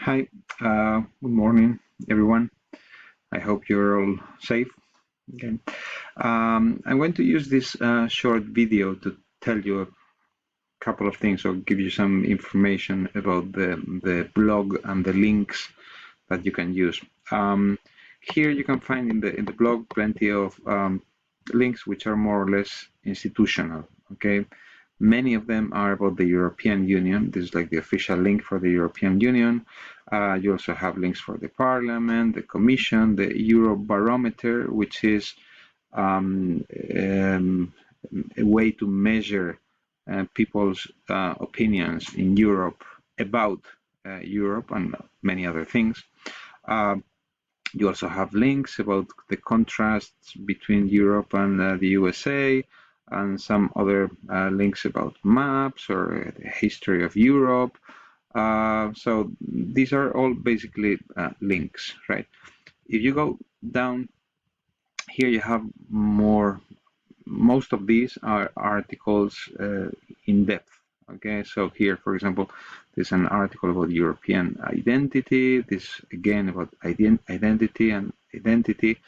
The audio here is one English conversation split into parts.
Hi, good morning, everyone. I hope you're all safe. Okay. I'm going to use this short video to tell you a couple of things or give you some information about the blog and the links that you can use. Here you can find in the blog plenty of links which are more or less institutional. Okay. Many of them are about the European Union. This is like the official link for the European Union. You also have links for the Parliament, the Commission, the Eurobarometer, which is a way to measure people's opinions in Europe about Europe and many other things. You also have links about the contrasts between Europe and the USA, and some other links about maps or the history of Europe. So these are all basically links, right? If you go down here, you have more. Most of these are articles in depth. Okay, so here, for example, there's an article about European identity. This again about identity and identity.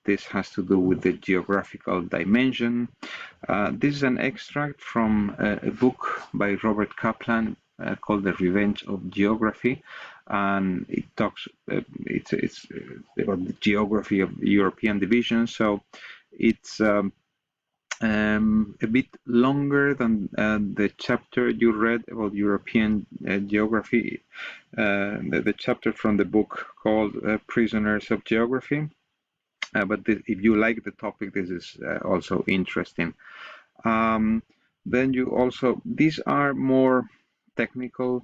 This has to do with the geographical dimension. This is an extract from a book by Robert Kaplan called The Revenge of Geography, and it talks. It's about the geography of the European division. So it's a bit longer than the chapter you read about European geography, the chapter from the book called Prisoners of Geography. But if you like the topic, this is also interesting. Then you also, these are more technical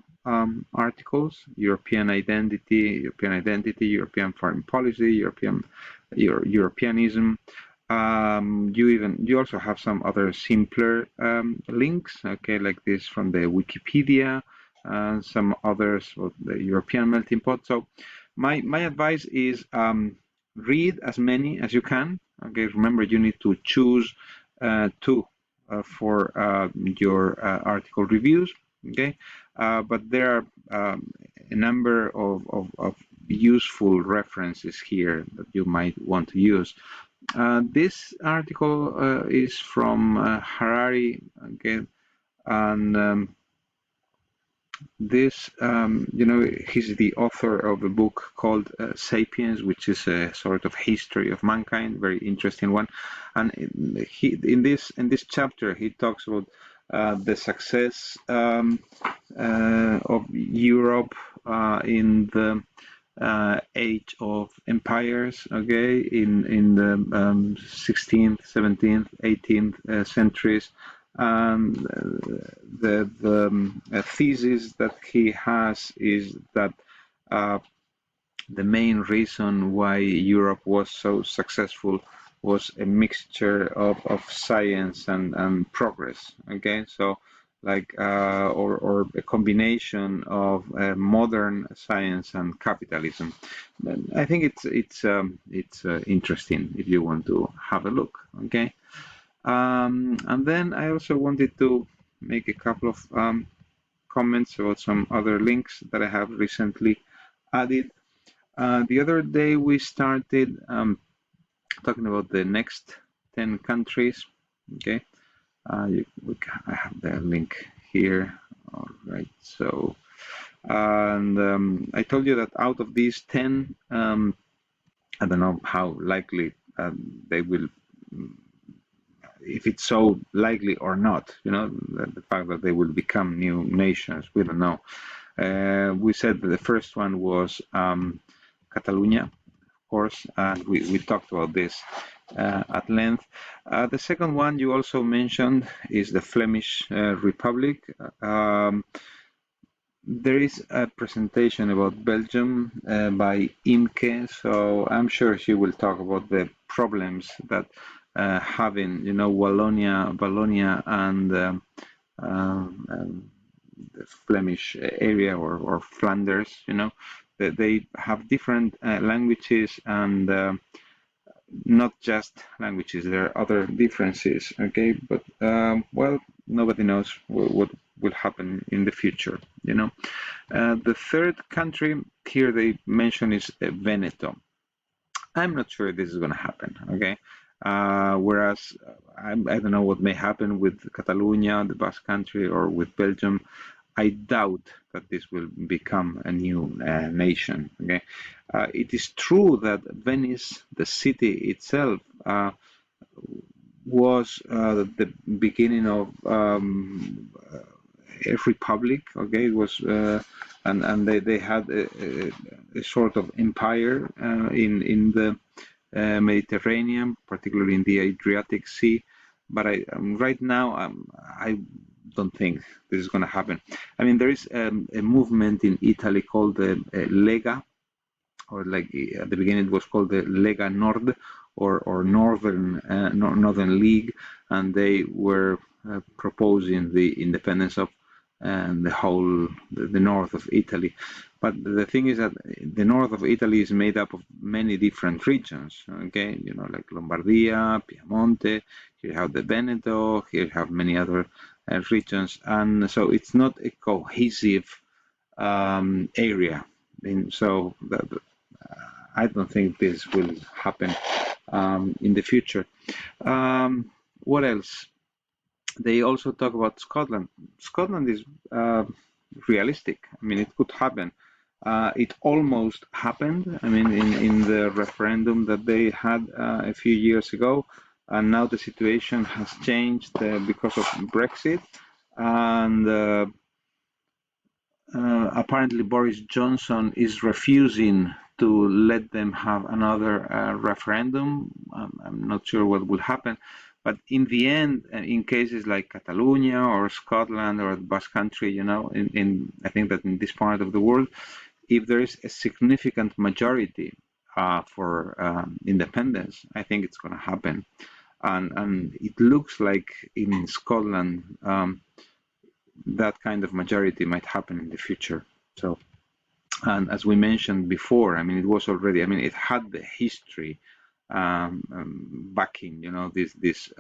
articles: European identity, European foreign policy, Europeanism. You also have some other simpler links, okay, like this from the Wikipedia, some others of the European melting pot. So my advice is read as many as you can. Okay, remember you need to choose two for your article reviews. Okay, but there are a number of useful references here that you might want to use. This article is from Harari, okay, and he's the author of a book called Sapiens, which is a sort of history of mankind, very interesting one. And in this chapter, he talks about the success of Europe in the age of empires, okay, in the 16th, 17th, 18th centuries. The thesis that he has is that the main reason why Europe was so successful was a mixture of science and progress. Okay, so like or a combination of modern science and capitalism. I think it's interesting if you want to have a look. Okay, and then I also wanted to make a couple of comments about some other links that I have recently added. The other day we started talking about the next 10 countries. Okay, I have the link here. All right, so and I told you that out of these 10, I don't know how likely they will, if it's so likely or not, the fact that they will become new nations, we don't know. We said that the first one was Catalonia, of course, and we talked about this at length. The second one you also mentioned is the Flemish Republic. There is a presentation about Belgium by Imke, so I'm sure she will talk about the problems that having, Wallonia and the Flemish area or Flanders, they have different languages, and not just languages. There are other differences, okay? But well, nobody knows what will happen in the future, you know. The third country here they mention is Veneto. I'm not sure this is going to happen, okay? Whereas I don't know what may happen with Catalonia, the Basque Country, or with Belgium. I doubt that this will become a new nation. Okay, it is true that Venice, the city itself, was the beginning of a republic. Okay, it was, and they had a sort of empire in the Mediterranean, particularly in the Adriatic Sea. But right now, I don't think this is going to happen. I mean, there is a movement in Italy called the Lega, or like at the beginning it was called the Lega Nord, or Northern League, and they were proposing the independence of the north of Italy. But the thing is that the north of Italy is made up of many different regions. Okay, you know, like Lombardia, Piemonte. Here you have the Veneto. Here you have many other regions, and so it's not a cohesive area. And so I don't think this will happen in the future. What else? They also talk about Scotland. Scotland is realistic. I mean, it could happen. It almost happened. I mean, in the referendum that they had a few years ago, and now the situation has changed because of Brexit, and apparently Boris Johnson is refusing to let them have another referendum. I'm not sure what will happen. But in the end, in cases like Catalonia or Scotland or the Basque Country, you know, I think that in this part of the world, if there is a significant majority for independence, I think it's going to happen. And it looks like in Scotland, that kind of majority might happen in the future. So, and as we mentioned before, I mean, it was already, I mean, it had the history backing, you know, these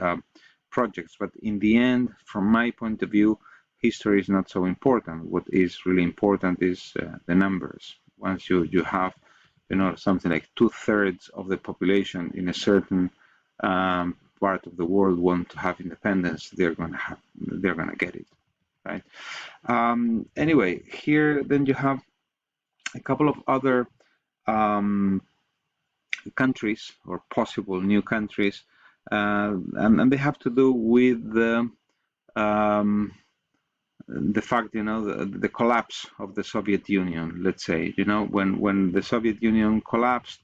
projects. But in the end, from my point of view, history is not so important. What is really important is the numbers. Once you have, you know, something like 2/3 of the population in a certain part of the world want to have independence, they're gonna get it, right? Anyway, here then you have a couple of other countries or possible new countries, and they have to do with the fact, you know, the collapse of the Soviet Union. Let's say, you know, when the Soviet Union collapsed,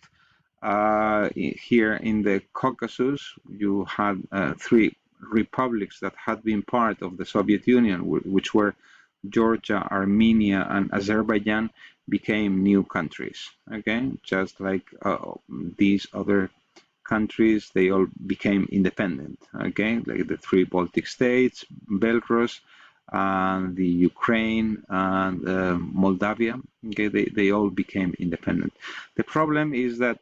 here in the Caucasus, you had three republics that had been part of the Soviet Union, which were Georgia, Armenia, and Azerbaijan, became new countries. Okay, just like these other countries, they all became independent. Okay, like the three Baltic states, Belarus, and the Ukraine and Moldavia. Okay, they all became independent. The problem is that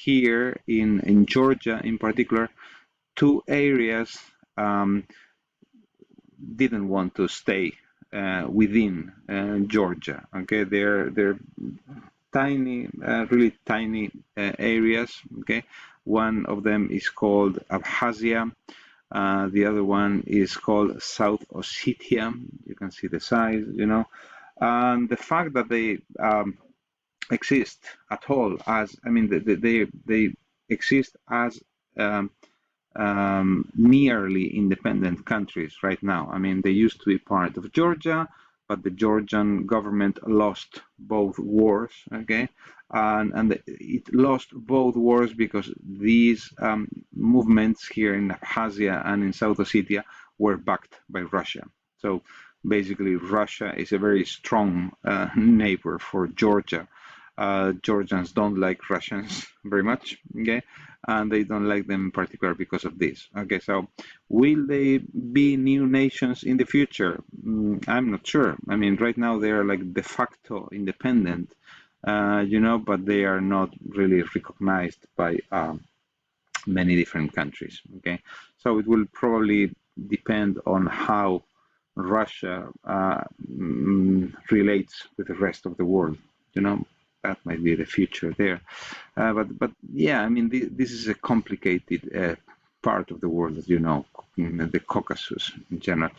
here in Georgia, in particular, two areas didn't want to stay within Georgia. Okay, they're tiny, really tiny areas. Okay, one of them is called Abkhazia. The other one is called South Ossetia. You can see the size, you know, and the fact that they exist at all as, I mean, they exist as nearly independent countries right now. I mean, they used to be part of Georgia, but the Georgian government lost both wars, okay? And it lost both wars because these movements here in Abkhazia and in South Ossetia were backed by Russia. So basically, Russia is a very strong neighbor for Georgia. Georgians don't like Russians very much, okay? And they don't like them in particular because of this. Okay, so will they be new nations in the future? I'm not sure. I mean, right now they are like de facto independent, you know, but they are not really recognized by many different countries. Okay, so it will probably depend on how Russia relates with the rest of the world. You know, that might be the future there. But yeah, I mean, this is a complicated part of the world, as you know, the Caucasus in general.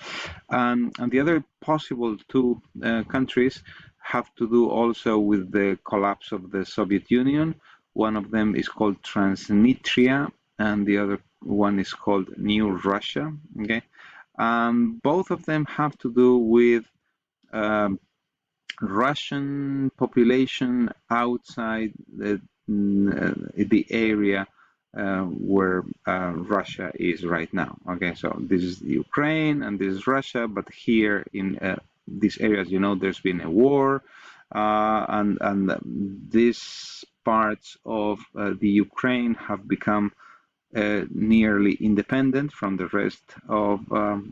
And the other possible two countries have to do also with the collapse of the Soviet Union. One of them is called Transnistria, and the other one is called New Russia. Okay, both of them have to do with um, Russian population outside the area where Russia is right now. Okay, so this is Ukraine and this is Russia, but here in these areas, you know, there's been a war, and these parts of the Ukraine have become nearly independent from the rest of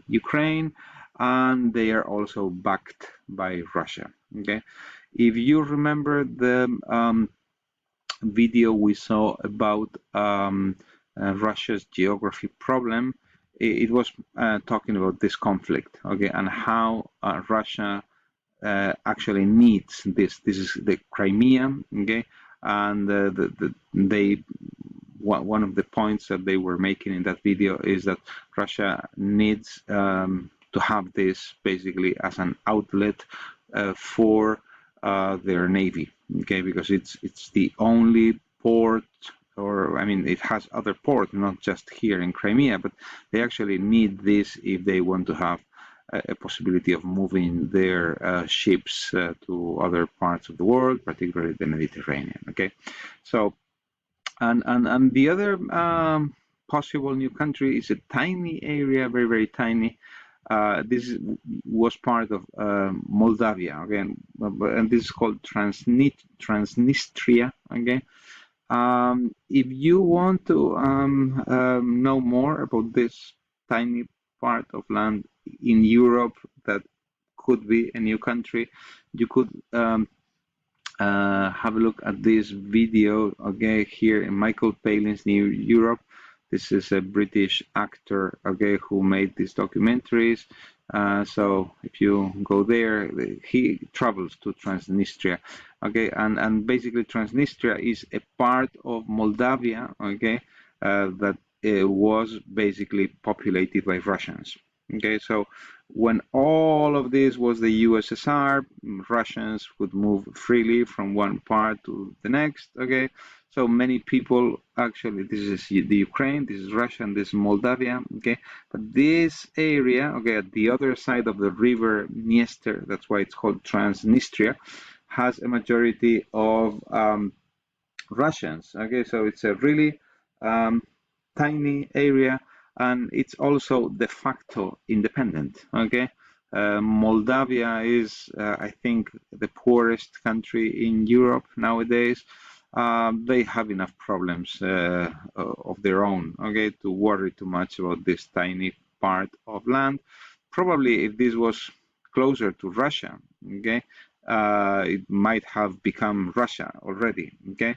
Ukraine, and they are also backed by Russia. Okay, if you remember the video we saw about Russia's geography problem, it was talking about this conflict, okay, and how Russia actually needs this. This is the Crimea, okay, and one of the points that they were making in that video is that Russia needs to have this basically as an outlet for their navy, okay, because it's the only port, or I mean, it has other ports, not just here in Crimea, but they actually need this if they want to have a possibility of moving their ships to other parts of the world, particularly the Mediterranean. Okay, so and the other possible new country is a tiny area, very, very tiny. This was part of Moldavia, again, and this is called Transnistria. Okay, if you want to know more about this tiny part of land in Europe that could be a new country, you could have a look at this video, okay, here in Michael Palin's New Europe. This is a British actor, okay, who made these documentaries. So if you go there, he travels to Transnistria, okay, and basically Transnistria is a part of Moldavia, okay, that was basically populated by Russians. Okay, so when all of this was the USSR, Russians would move freely from one part to the next. Okay, so many people actually, this is the Ukraine, this is Russia, and this is Moldavia. Okay, but this area, okay, at the other side of the river Dniester, that's why it's called Transnistria, has a majority of Russians. Okay, so it's a really tiny area, and it's also de facto independent. Okay, Moldavia is, I think, the poorest country in Europe nowadays. They have enough problems of their own, okay, to worry too much about this tiny part of land. Probably if this was closer to Russia, okay, it might have become Russia already, okay,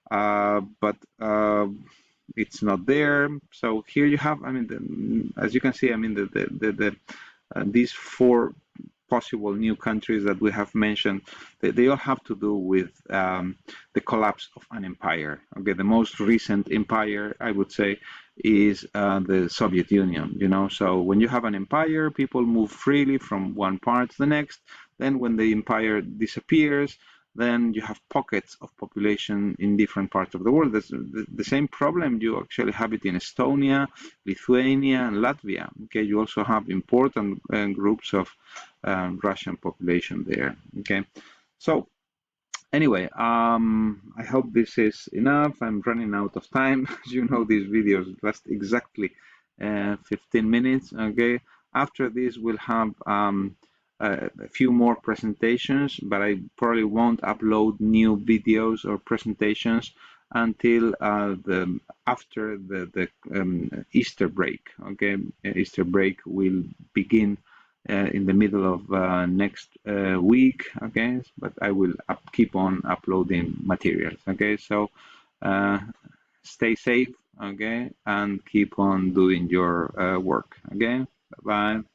but it's not there. So here you have, I mean, as you can see, I mean, these four possible new countries that we have mentioned, they all have to do with the collapse of an empire. Okay, the most recent empire, I would say, is the Soviet Union. You know, so when you have an empire, people move freely from one part to the next. Then when the empire disappears, then you have pockets of population in different parts of the world. That's the same problem. You actually have it in Estonia, Lithuania, and Latvia. Okay, you also have important groups of Russian population there. Okay, so anyway, I hope this is enough. I'm running out of time. As you know, these videos last exactly 15 minutes. Okay, after this, we'll have a few more presentations, but I probably won't upload new videos or presentations until after the Easter break. Okay, Easter break will begin in the middle of next week. Okay, but I will keep on uploading materials. Okay, so stay safe Okay, and keep on doing your work. Okay, bye bye.